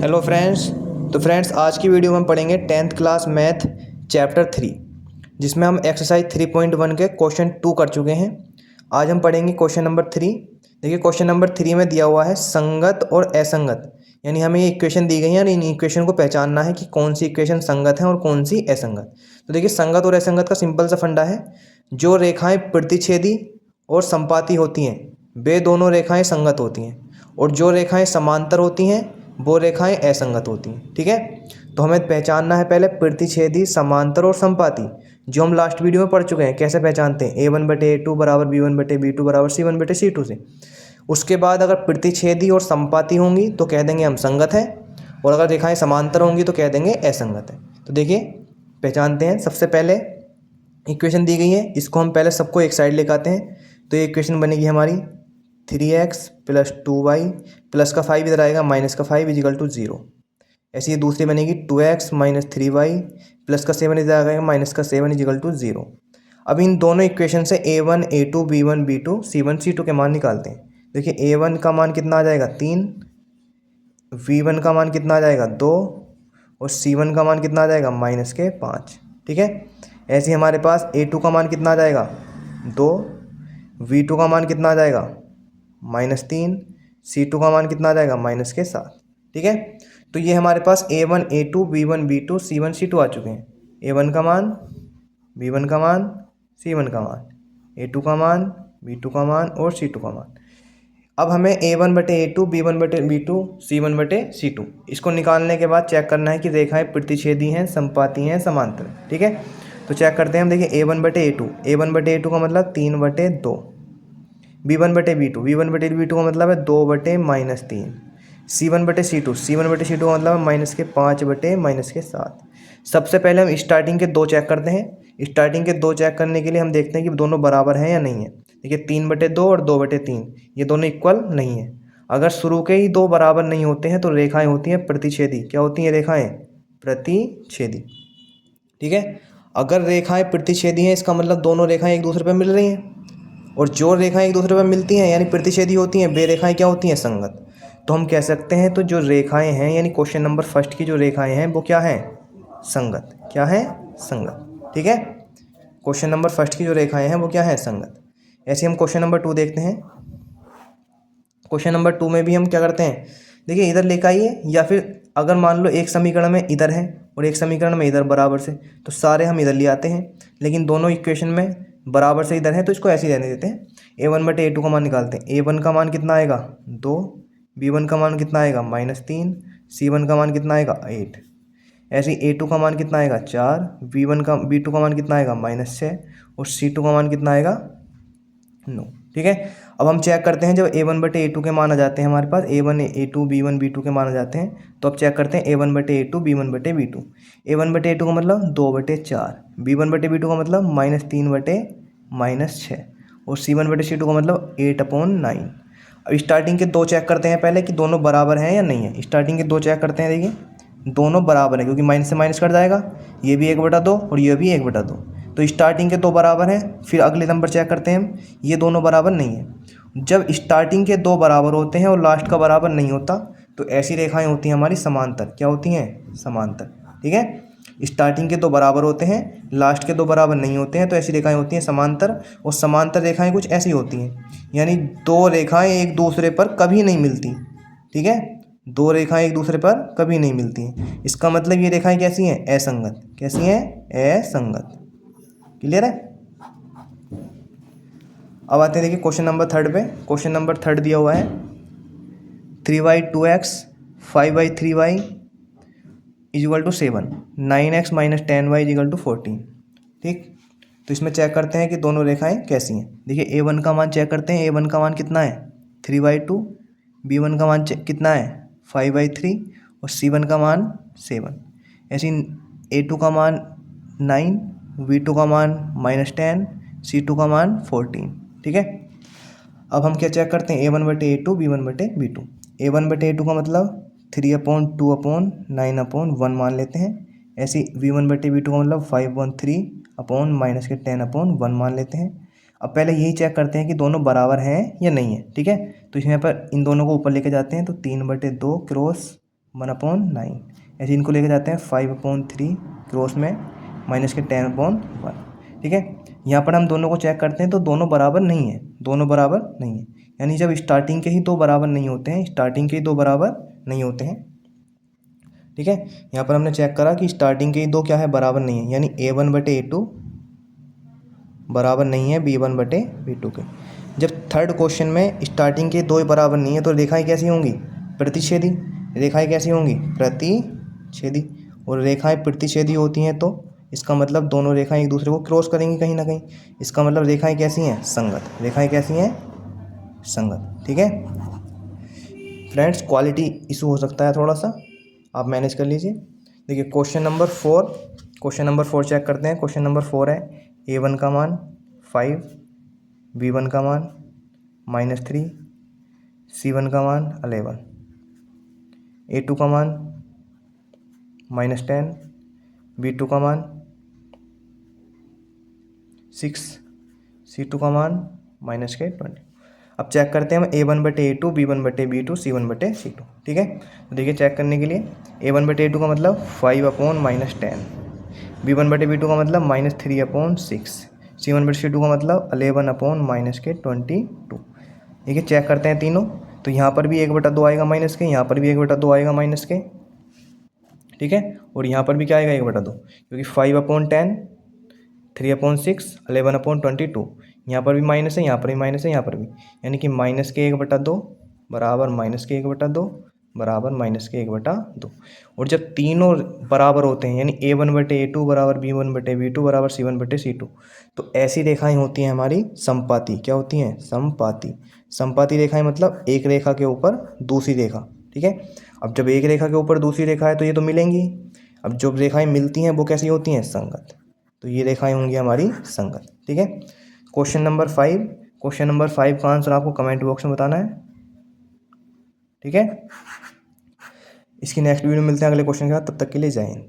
Hello friends. तो friends आज की वीडियो में हम पढ़ेंगे 10th क्लास मैथ चैप्टर 3, जिसमें हम एक्सरसाइज 3.1 के क्वेश्चन 2 कर चुके हैं। आज हम पढ़ेंगे क्वेश्चन नंबर 3। देखिए क्वेश्चन नंबर 3 में दिया हुआ है संगत और असंगत, यानी हमें ये इक्वेशन दी गई है और इन इक्वेशन को पहचानना है कि कौन सी इक्वेशन संगत है और कौन सी असंगत। तो देखिए संगत और असंगत का सिंपल सा फंडा है, जो रेखाएं प्रतिच्छेदी और संपाती होती हैं वे दोनों रेखाएं संगत होती हैं, और जो रेखाएं समांतर होती हैं वो रेखाएं असंगत होती हैं। ठीक है, तो हमें पहचानना है पहले प्रतिच्छेदी, समांतर और संपाती, जो हम लास्ट वीडियो में पढ़ चुके हैं। कैसे पहचानते हैं? A1/A2 बराबर B1/B2 बराबर C1/C2 से। उसके बाद अगर प्रतिच्छेदी और संपाती होंगी तो कह देंगे हम संगत है, और अगर रेखाएं समांतर होंगी तो कह देंगे असंगत है। तो देखिए पहचानते हैं। सबसे पहले इक्वेशन दी गई है, इसको हम पहले सबको एक साइड लेकर आते हैं। तो ये इक्वेशन बनेगी हमारी 3x + 2y प्लस का 5 इधर आएगा, माइनस का 5 = 0। ऐसी ये दूसरी बनेगी 2x - 3y प्लस का 7 इधर आएगा, माइनस का 7 = 0। अब इन दोनों इक्वेशन से A1 A2 B1 B2 C1 C2 के मान निकालते हैं। देखिए A1 का मान कितना आ जाएगा 3, V1 का मान कितना आ जाएगा 2, और C1 का मान कितना आ जाएगा -5। ठीक है, ऐसे ही हमारे पास A2 का मान कितना आ जाएगा 2, V2 का मान कितना आ जाएगा -3, C2 का मान कितना आ जाएगा -7। ठीक है, तो ये हमारे पास A1 A2 B1 B2 C1 C2 आ चुके हैं। A1 का मान, B1 का मान, C1 का मान, A2 का मान, B2 का मान और C2 का मान। अब हमें A1/A2 B1/B2 C1/C2 इसको निकालने के बाद चेक करना है कि रेखाएं प्रतिच्छेदी हैं, संपाती हैं, समांतर। ठीक है, तो चेक करते हैं हम। देखिए A1/A2 का मतलब 3/2, B1/B2 का मतलब है 2/-3, C1/C2 का मतलब है -5/-7। सबसे पहले हम स्टार्टिंग के दो चेक करते हैं। स्टार्टिंग के दो चेक करने के लिए हम देखते हैं कि दोनों बराबर हैं या नहीं है। देखिए 3/2 और 2/3 ये दोनों इक्वल नहीं है। अगर शुरू के ही दो बराबर नहीं होते हैं तो रेखाएं होती हैं प्रतिच्छेदी। क्या होती हैं? रेखाएं प्रतिच्छेदी। ठीक है, अगर रेखाएं प्रतिच्छेदी हैं इसका मतलब दोनों रेखाएं एक दूसरे पर मिल रही हैं, और जो रेखाएं एक दूसरे पर मिलती हैं यानी प्रतिच्छेदी होती हैं, वे रेखाएं क्या होती हैं? संगत। तो हम कह सकते हैं तो जो रेखाएं हैं यानी क्वेश्चन नंबर फर्स्ट की जो रेखाएं हैं वो क्या हैं? संगत। क्या है? संगत। ठीक है, क्वेश्चन नंबर फर्स्ट की जो रेखाएं हैं वो क्या है? संगत। ऐसे हम क्वेश्चन नंबर 2 देखते हैं। क्वेश्चन नंबर 2 में भी हम क्या करते हैं? देखिए इधर लेकर आइए, या फिर अगर मान लो एक समीकरण में इधर है और एक समीकरण में इधर बराबर से, तो सारे हम इधर ले आते हैं। लेकिन दोनों इक्वेशन में बराबर से इधर है तो इसको ऐसे ही रहने देते हैं। A1/A2 का मान निकालते हैं। A1 का मान कितना आएगा 2, B1 का मान कितना आएगा -3, C1 का मान कितना आएगा 8। ऐसे ही A2 का मान कितना आएगा 4, B2 का मान कितना आएगा -6, और C2 का मान कितना आएगा 9। ठीक है, अब हम चेक करते हैं। जब A1/A2 के मान आ जाते हैं हमारे पास, A1 A2 B1 B2 के मान आ जाते हैं, तो अब चेक करते हैं A1/A2 B1/B2। A1/A2 का मतलब 2/4, B1/B2 का मतलब -3/-6, और C1/C2 का मतलब 8/9। अब स्टार्टिंग के दो चेक करते हैं पहले कि दोनों बराबर हैं या नहीं है। स्टार्टिंग के दो चेक करते हैं। देखिए दोनों बराबर हैं क्योंकि माइनस से माइनस कट जाएगा, ये भी 1/2 और ये भी 1/2। तो स्टार्टिंग के दो बराबर हैं। फिर अगले नंबर चेक करते हैं हम, ये दोनों बराबर नहीं है। जब स्टार्टिंग के दो बराबर होते हैं और लास्ट का बराबर नहीं होता तो ऐसी रेखाएं होती हैं हमारी समांतर। क्या होती हैं? समांतर। ठीक है, स्टार्टिंग के दो बराबर होते हैं, लास्ट के दो बराबर नहीं होते हैं, तो ऐसी रेखाएं होती हैं समांतर। और समांतर रेखाएं कुछ ऐसी होती हैं, यानी दो रेखाएं एक दूसरे पर कभी नहीं मिलती। ठीक है, दो रेखाएं एक दूसरे पर कभी नहीं मिलती हैं। इसका मतलब ये रेखाएं कैसी हैं? असंगत। कैसी हैं? असंगत। क्लियर है? अब आते हैं देखिए क्वेश्चन नंबर 3 पे। क्वेश्चन नंबर 3 दिया हुआ है 3y 2x 5y 3y = 7, 9x - 10y = 14। ठीक, तो इसमें चेक करते हैं कि दोनों रेखाएं कैसी हैं। देखिए A1 का मान चेक करते हैं। A1 का मान कितना है 3/2, B1 का मान कितना है 5/3, और C1 का मान 7। ऐसे A2 का मान 9, V2 का मान -10, C2 का मान 14। ठीक है, अब हम क्या चेक करते हैं? A1/A2 B1/B2। A1/A2 का मतलब 3/2/9/1 मान लेते हैं। ऐसे V1/B2 का मतलब 5/3 -10/1 मान लेते हैं। अब पहले यही चेक करते हैं कि दोनों बराबर हैं या नहीं है। ठीक है, तो यहाँ पर इन दोनों को ऊपर लेके जाते हैं, तो 3/2 क्रॉस 1/9। ऐसे इनको लेके जाते हैं 5/3 क्रॉस में माइनस के 10/1। ठीक है, यहाँ पर हम दोनों को चेक करते हैं तो दोनों बराबर नहीं है, दोनों बराबर नहीं है। यानी जब स्टार्टिंग के ही दो बराबर नहीं होते हैं, स्टार्टिंग के ही दो बराबर नहीं होते हैं। ठीक है, यहाँ पर हमने चेक करा कि स्टार्टिंग के ही दो क्या है, बराबर नहीं है। यानी A1/A2 बराबर नहीं है B1/B2 के। जब थर्ड क्वेश्चन में स्टार्टिंग के दो ही बराबर नहीं है तो रेखाएं कैसी होंगी, प्रतिच्छेदी। रेखाएं कैसी होंगी, प्रतिच्छेदी। और रेखाएं प्रतिच्छेदी होती हैं तो इसका मतलब दोनों रेखाएं एक दूसरे को क्रॉस करेंगी कहीं ना कहीं। इसका मतलब रेखाएं कैसी हैं, संगत। रेखाएं कैसी हैं, संगत। ठीक है फ्रेंड्स, क्वालिटी इशू हो सकता है थोड़ा सा, आप मैनेज कर लीजिए। देखिए क्वेश्चन नंबर 4 चेक करते हैं। क्वेश्चन नंबर 4 है A1 का मान 5, B1 का मान -3, C1 का मान 11, A2 का मान -10, B2 का मान 6, C2 का मान -20। अब चेक करते हैं हम A1/A2, B1/B2, C1/C2। ठीक है, तो देखिए चेक करने के लिए A1/A2 का मतलब 5/10, B1/B2 का मतलब -3/6, C1/C2 का मतलब 11/-22। देखिए चेक करते हैं तीनों, तो यहाँ पर भी 1/2 आएगा माइनस के, यहाँ पर भी 1/2 आएगा माइनस के। ठीक है, और यहाँ पर भी क्या आएगा 1/2, क्योंकि 5/10, 3/6, 11/22। यहाँ पर भी माइनस है, यहाँ पर भी माइनस है, यहाँ पर भी। यानी कि माइनस के 1/2 बराबर माइनस के 1/2 बराबर माइनस के 1/2। और जब तीनों बराबर होते हैं यानी A1/A2 बराबर B1/B2 बराबर C1/C2, तो ऐसी रेखाएं होती हैं हमारी समपाती। क्या होती हैं, समपाती। समपाती रेखाएं मतलब एक रेखा के ऊपर दूसरी रेखा। ठीक है, अब जब एक रेखा के ऊपर दूसरी रेखा है तो ये तो मिलेंगी। अब जो रेखाएं मिलती हैं वो कैसी होती हैं, संगत। तो ये रेखाएं होंगी हमारी संगत। ठीक है, क्वेश्चन नंबर 5 का आंसर आपको कमेंट बॉक्स में बताना है। ठीक है, इसकी नेक्स्ट वीडियो में मिलते हैं अगले क्वेश्चन के साथ। तब तक के लिए जय हिंद।